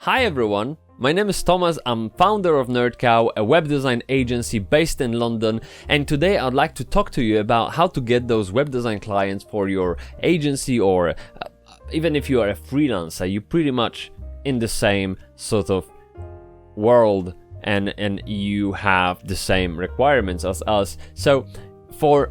Hi everyone, my name is Thomas, I'm founder of NerdCow, a web design agency based in London, and today I'd like to talk to you about how to get those web design clients for your agency, or even if you are a freelancer, you're pretty much in the same sort of world and you have the same requirements as us. So for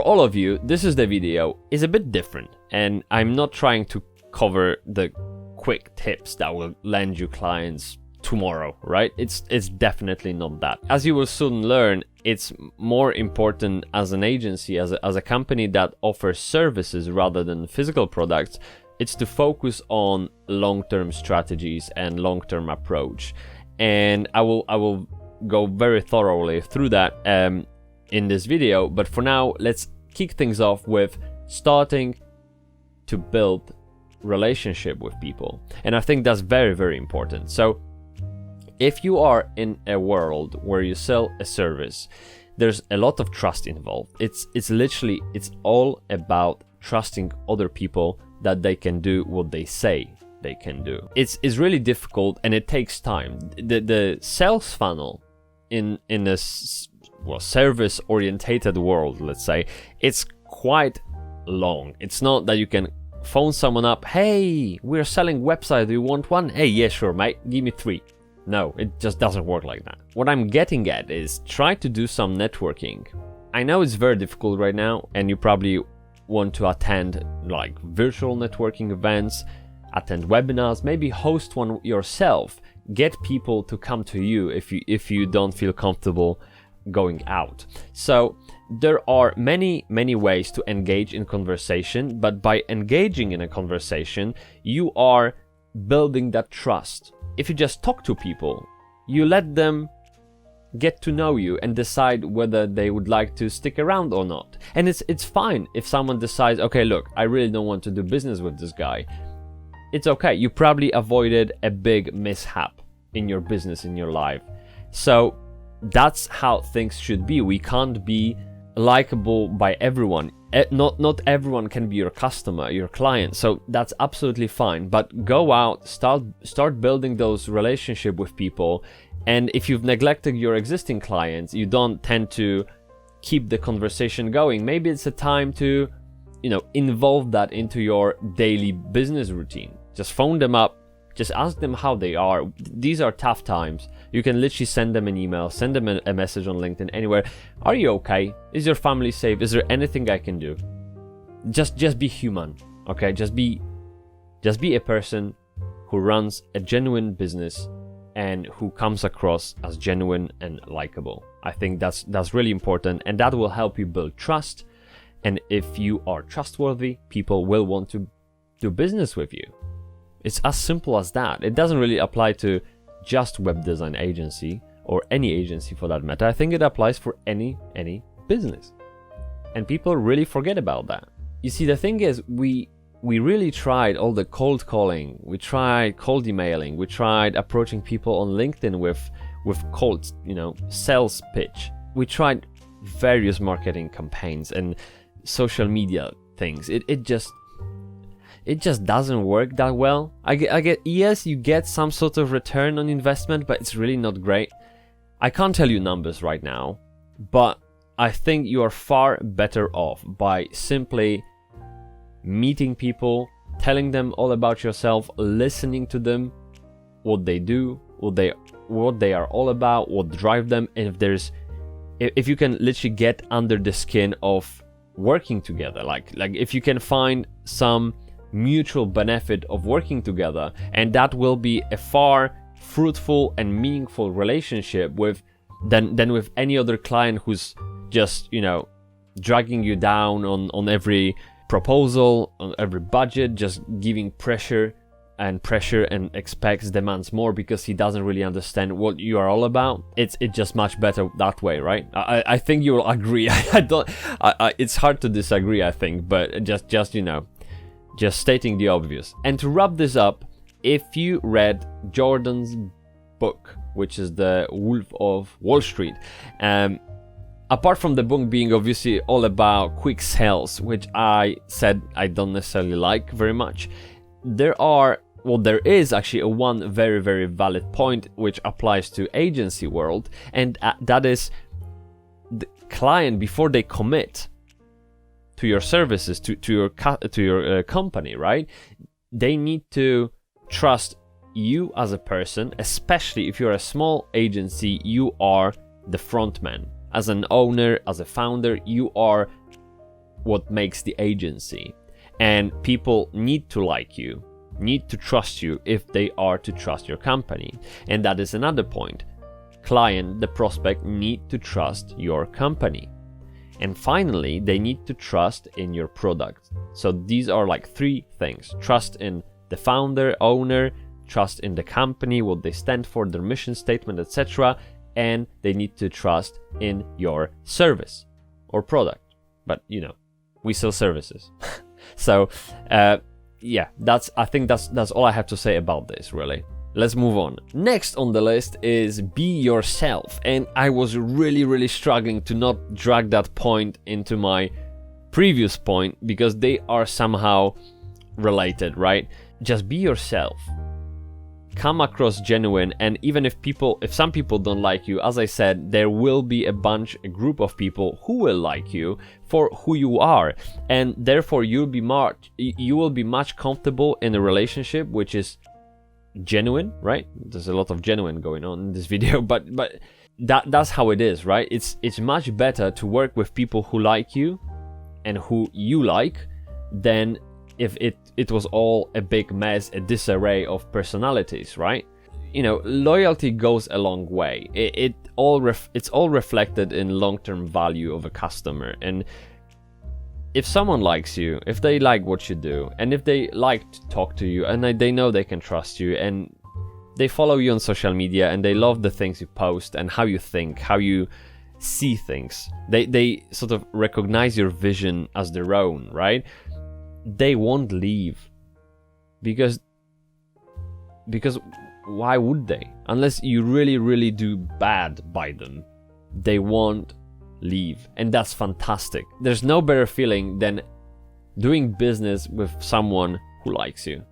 all of you, this is the video. It's a bit different, and I'm not trying to cover the quick tips that will land you clients tomorrow, right? It's definitely not that. As you will soon learn, it's more important as an agency, as a company that offers services rather than physical products. It's to focus on long-term strategies and long-term approach, and I will go very thoroughly through that in this video. But for now, let's kick things off with starting to build relationship with people, and I think that's very, very important. So if you are in a world where you sell a service, there's a lot of trust involved. It's all about trusting other people that they can do what they say they can do. It's really difficult, and it takes time. The sales funnel in a service orientated world, let's say, it's quite long. It's not that you can phone someone up, hey, we're selling website, do you want one? Hey, yeah, sure, mate, give me 3. No, it just doesn't work like that. What I'm getting at is try to do some networking. I know it's very difficult right now, and you probably want to attend like virtual networking events, attend webinars, maybe host one yourself, get people to come to you if you don't feel comfortable going out. So there are many ways to engage in conversation, but by engaging in a conversation, you are building that trust. If you just talk to people, you let them get to know you and decide whether they would like to stick around or not. And it's fine if someone decides, okay, look, I really don't want to do business with this guy. It's okay. You probably avoided a big mishap in your business, in your life. So that's how things should be. We can't be likable by everyone. Not everyone can be your customer, your client. So that's absolutely fine. But go out, start building those relationships with people. And if you've neglected your existing clients, you don't tend to keep the conversation going. Maybe it's a time to, involve that into your daily business routine. Just phone them up. Just ask them how they are. These are tough times. You can literally send them an email, send them a message on LinkedIn, anywhere. Are you okay? Is your family safe? Is there anything I can do? Just be human, okay? Just be a person who runs a genuine business and who comes across as genuine and likable. I think that's really important, and that will help you build trust. And if you are trustworthy, people will want to do business with you. It's as simple as that. It doesn't really apply to just web design agency or any agency for that matter. I think it applies for any business. And people really forget about that. You see, the thing is, we really tried all the cold calling. We tried cold emailing. We tried approaching people on LinkedIn with cold, sales pitch. We tried various marketing campaigns and social media things. It just doesn't work that well. I get yes, you get some sort of return on investment, but it's really not great. I can't tell you numbers right now, but I think you are far better off by simply meeting people, telling them all about yourself, listening to them, what they do, what they are all about, what drives them, and if you can literally get under the skin of working together, like if you can find some mutual benefit of working together, and that will be a far fruitful and meaningful relationship than with any other client who's just dragging you down on every proposal, on every budget, just giving pressure and demands more because he doesn't really understand what you are all about. It's just much better that way, right? I think you will agree. It's hard to disagree, I think, but just stating the obvious. And to wrap this up, if you read Jordan's book, which is The Wolf of Wall Street, apart from the book being obviously all about quick sales, which I said I don't necessarily like very much, there are well, there is actually a one very, very valid point which applies to agency world, and that is the client, before they commit to your services, to your company, right? They need to trust you as a person, especially if you're a small agency. You are the front man. As an owner, as a founder, you are what makes the agency. And people need to like you, need to trust you if they are to trust your company. And that is another point. Client, the prospect, need to trust your company. And finally, they need to trust in your product. So these are like three things: trust in the founder, owner, trust in the company, what they stand for, their mission statement, etc. And they need to trust in your service or product. But you know, we sell services. So yeah, I think that's all I have to say about this, really. Let's move on. Next on the list is be yourself. And I was really struggling to not drag that point into my previous point, because they are somehow related, right? Just be yourself. Come across genuine, and even if some people don't like you, as I said, there will be a group of people who will like you for who you are, and therefore you will be much comfortable in a relationship which is genuine, right? There's a lot of genuine going on in this video, but that's how it is, right? It's much better to work with people who like you and who you like than if it was all a big mess, a disarray of personalities, right? You know, loyalty goes a long way. It's all reflected in long-term value of a customer. And if someone likes you, if they like what you do, and if they like to talk to you, and they know they can trust you, and they follow you on social media, and they love the things you post and how you think, how you see things, they sort of recognize your vision as their own, right? They won't leave, because why would they? Unless you really do bad by them, they won't leave. And that's fantastic. There's no better feeling than doing business with someone who likes you,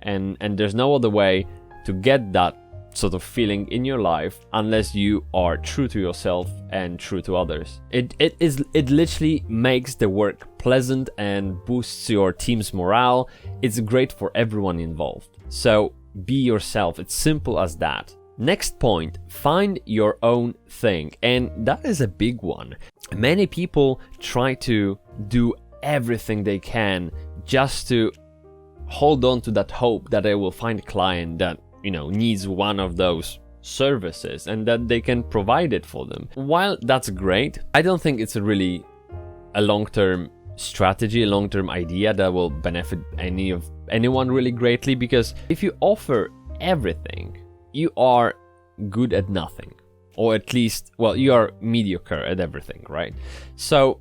and there's no other way to get that sort of feeling in your life unless you are true to yourself and true to others. It literally makes the work pleasant and boosts your team's morale. It's great for everyone involved. So be yourself. It's simple as that. Next point, find your own thing. And that is a big one. Many people try to do everything they can just to hold on to that hope that they will find a client that, you know, needs one of those services and that they can provide it for them. While that's great, I don't think it's really a long-term strategy, a long-term idea that will benefit anyone really greatly, because if you offer everything, you are good at nothing, or at least, well, you are mediocre at everything, right? So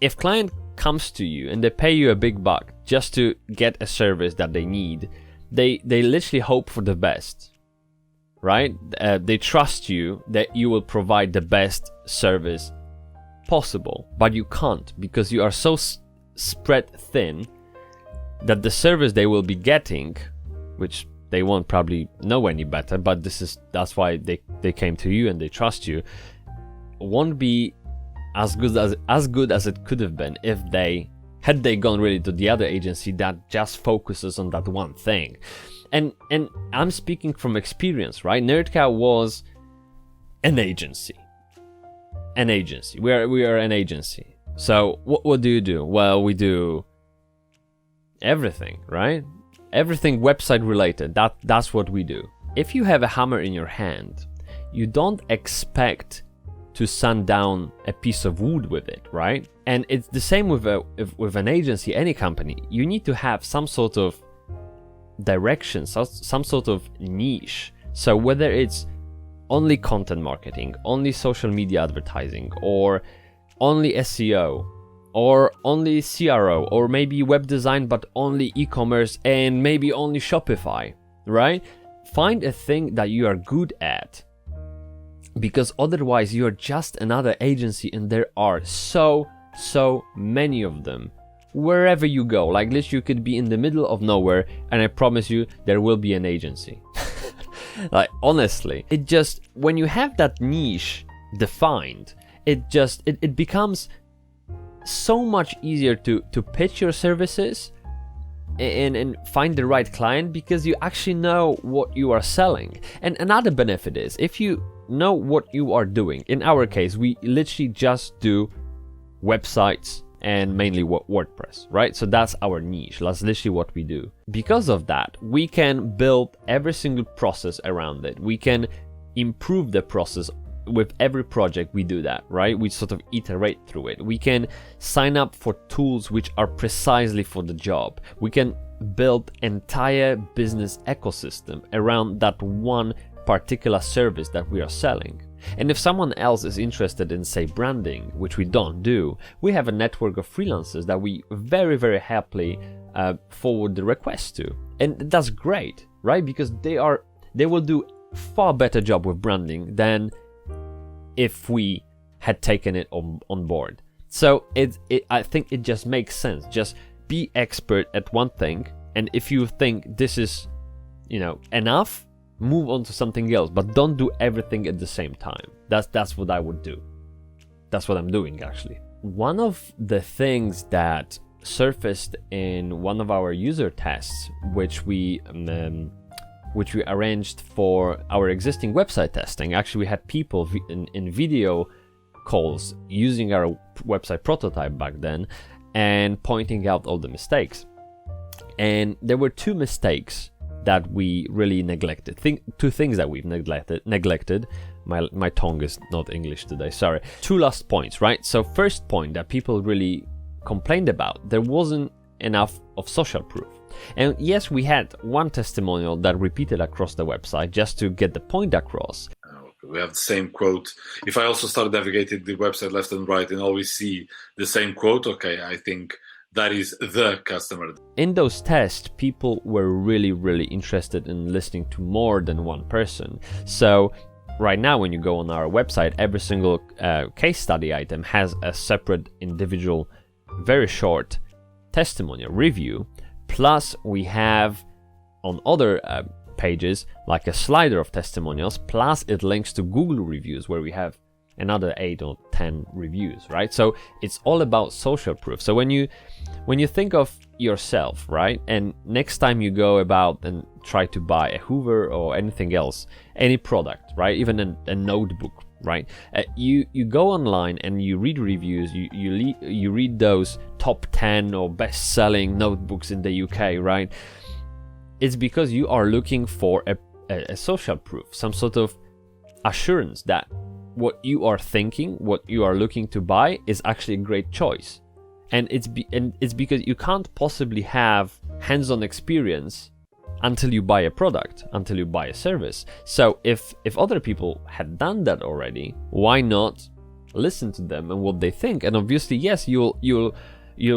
if client comes to you and they pay you a big buck just to get a service that they need, they literally hope for the best, right? They trust you that you will provide the best service possible, but you can't, because you are so spread thin that the service they will be getting, which they won't probably know any better, but that's why they came to you and they trust you, won't be as good as it could have been if had they gone really to the other agency that just focuses on that one thing. And I'm speaking from experience, right? Nerdcow was an agency. We are an agency. So what do you do? Well, we do everything, right? Everything website related. That's what we do. If you have a hammer in your hand, you don't expect to sand down a piece of wood with it, right? And it's the same with an agency, any company. You need to have some sort of direction, some sort of niche. So whether it's only content marketing, only social media advertising, or only SEO, or only CRO, or maybe web design but only e-commerce, and maybe only Shopify, right? Find a thing that you are good at, because otherwise you're just another agency, and there are so many of them wherever you go. Like literally you could be in the middle of nowhere and I promise you there will be an agency. Like honestly, it just, when you have that niche defined, it becomes so much easier to pitch your services and find the right client, because you actually know what you are selling. And another benefit is, if you know what you are doing, in our case we literally just do websites and mainly WordPress, right? So that's our niche, that's literally what we do. Because of that, we can build every single process around it. We can improve the process with every project we do that, right? We sort of iterate through it. We can sign up for tools which are precisely for the job. We can build entire business ecosystem around that one particular service that we are selling. And if someone else is interested in, say, branding, which we don't do, we have a network of freelancers that we very, very happily forward the request to. And that's great, right? Because they will do far better job with branding than if we had taken it on board. So I think it just makes sense. Just be expert at one thing, and if you think this is, enough, move on to something else, but don't do everything at the same time. That's what I would do. That's what I'm doing actually. One of the things that surfaced in one of our user tests, which we arranged for our existing website testing. Actually, we had people in video calls using our website prototype back then and pointing out all the mistakes. And there were two mistakes that we really neglected. Two things that we've neglected. My tongue is not English today, sorry. Two last points, right? So first point that people really complained about, there wasn't enough of social proof. And yes, we had one testimonial that repeated across the website just to get the point across. We have the same quote. If I also start navigating the website left and right and always see the same quote, okay, I think that is the customer. In those tests, people were really, really interested in listening to more than one person. So right now, when you go on our website, every single case study item has a separate individual, very short testimonial review. Plus, we have on other pages like a slider of testimonials. Plus, it links to Google reviews where we have another 8 or 10 reviews, right? So it's all about social proof. So when you think of yourself, right, and next time you go about and try to buy a Hoover or anything else, any product, right, even a notebook, right, you go online and you read reviews, you read those top 10 or best-selling notebooks in the UK, right? It's because you are looking for a social proof, some sort of assurance that what you are thinking, what you are looking to buy is actually a great choice. And it's because you can't possibly have hands-on experience until you buy a product, until you buy a service. So if other people had done that already, why not listen to them and what they think? And obviously, yes, you'll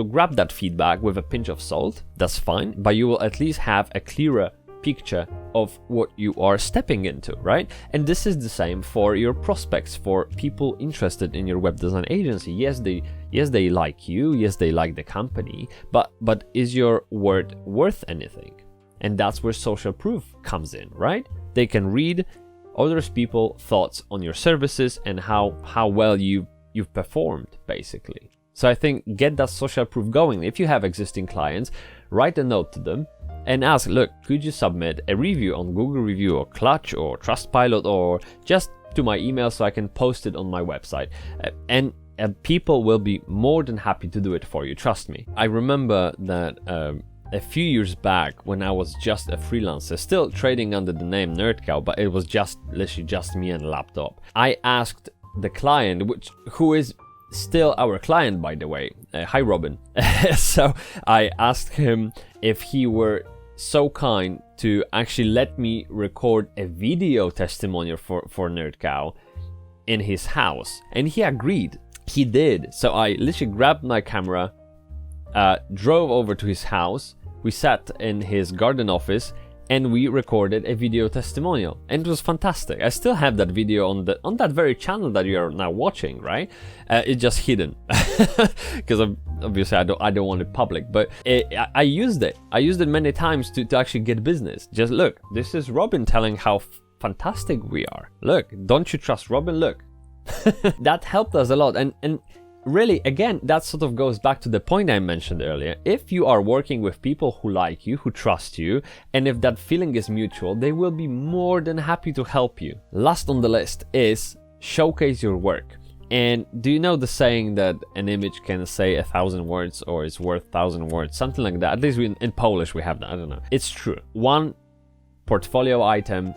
grab that feedback with a pinch of salt, that's fine, but you will at least have a clearer picture of what you are stepping into, right? And this is the same for your prospects, for people interested in your web design agency. Yes, they like you, yes, they like the company, but is your word worth anything? And that's where social proof comes in, right? They can read others people's thoughts on your services and how well you've performed, basically. So I think get that social proof going. If you have existing clients, write a note to them and ask, look, could you submit a review on Google Review or Clutch or Trustpilot or just to my email so I can post it on my website? And people will be more than happy to do it for you, trust me. I remember that a few years back when I was just a freelancer, still trading under the name NerdCow, but it was literally just me and a laptop. I asked the client, who is still our client, by the way. Hi, Robin. So I asked him if he were so kind to actually let me record a video testimonial for NerdCow in his house, and he agreed. He did. So I literally grabbed my camera, drove over to his house. We sat in his garden office and we recorded a video testimonial, and it was fantastic. I still have that video on that very channel that you are now watching, right? It's just hidden because obviously I don't want it public, but I used it. I used it many times to actually get business. Just look, this is Robin telling how fantastic we are. Look, don't you trust Robin? Look. That helped us a lot, and really, again, that sort of goes back to the point I mentioned earlier. If you are working with people who like you, who trust you, and if that feeling is mutual, they will be more than happy to help you. Last on the list is showcase your work. And do you know the saying that an image can say 1,000 words or is worth 1,000 words? Something like that. At least in Polish we have that. I don't know. It's true. One portfolio item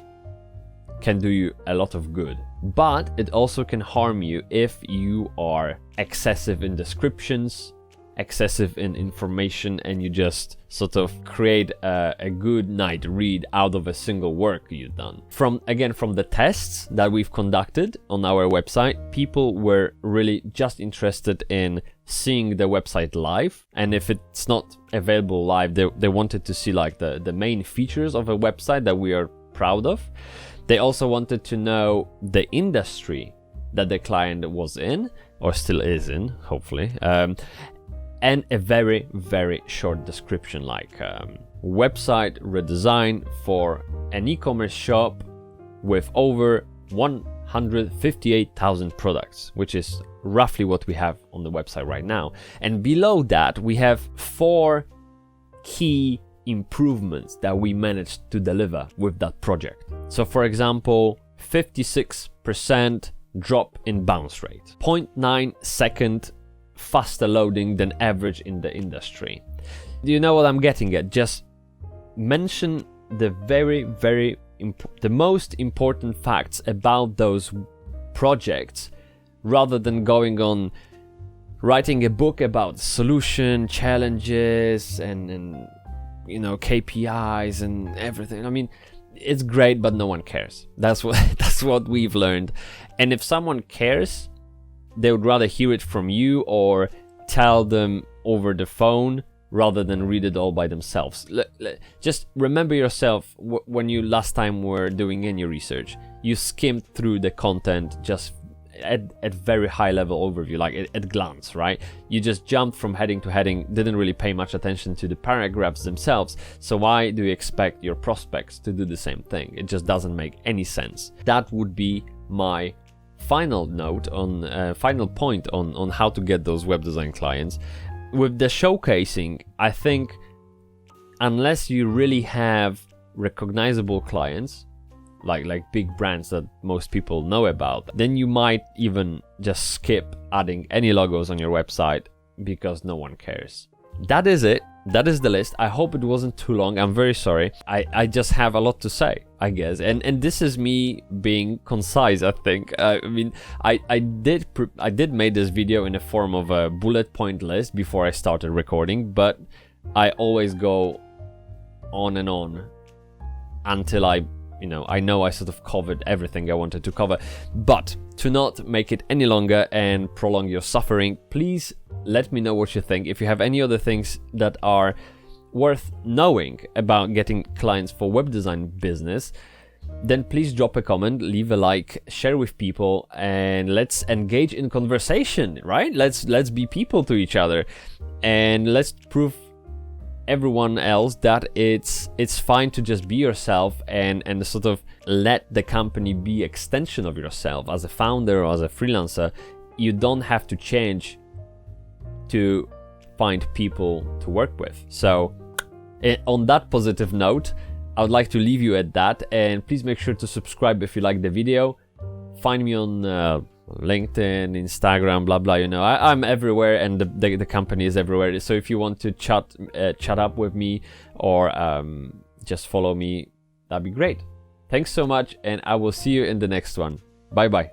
can do you a lot of good, but it also can harm you if you are excessive in descriptions, excessive in information, and you just sort of create a good night read out of a single work you've done. From the tests that we've conducted on our website, people were really just interested in seeing the website live, and if it's not available live, they wanted to see like the main features of a website that we are proud of. They also wanted to know the industry that the client was in, or still is in, hopefully, and a very, very short description, like website redesign for an e-commerce shop with over 158,000 products, which is roughly what we have on the website right now. And below that, we have 4 key improvements that we managed to deliver with that project. So for example, 56% drop in bounce rate, 0.9 second faster loading than average in the industry. Do you know what I'm getting at? Just mention the the most important facts about those projects, rather than going on writing a book about solution, challenges, and KPIs and everything. I mean, it's great, but no one cares. That's what we've learned. And if someone cares, they would rather hear it from you or tell them over the phone rather than read it all by themselves. Just remember yourself when you last time were doing any research. You skimmed through the content just at very high level overview, like at glance, right? You just jumped from heading to heading, didn't really pay much attention to the paragraphs themselves. So why do you expect your prospects to do the same thing? It just doesn't make any sense. That would be my final point on how to get those web design clients. With the showcasing, I think unless you really have recognizable clients, like big brands that most people know about, then you might even just skip adding any logos on your website because no one cares. That is it. That is the list. I hope it wasn't too long. I'm very sorry. I just have a lot to say, I guess. And this is me being concise, I think. I mean, I did make this video in the form of a bullet point list before I started recording, but I always go on and on until I know I sort of covered everything I wanted to cover. But to not make it any longer and prolong your suffering, please let me know what you think. If you have any other things that are worth knowing about getting clients for web design business, then please drop a comment, leave a like, share with people, and let's engage in conversation, right? Let's be people to each other, and let's prove everyone else that it's fine to just be yourself and sort of let the company be extension of yourself. As a founder or as a freelancer, you don't have to change to find people to work with. So on that positive note, I would like to leave you at that, and please make sure to subscribe if you like the video. Find me on LinkedIn, Instagram, blah blah. I'm everywhere, and the company is everywhere. So if you want to chat up with me or just follow me, that'd be great. Thanks so much, and I will see you in the next one. Bye bye.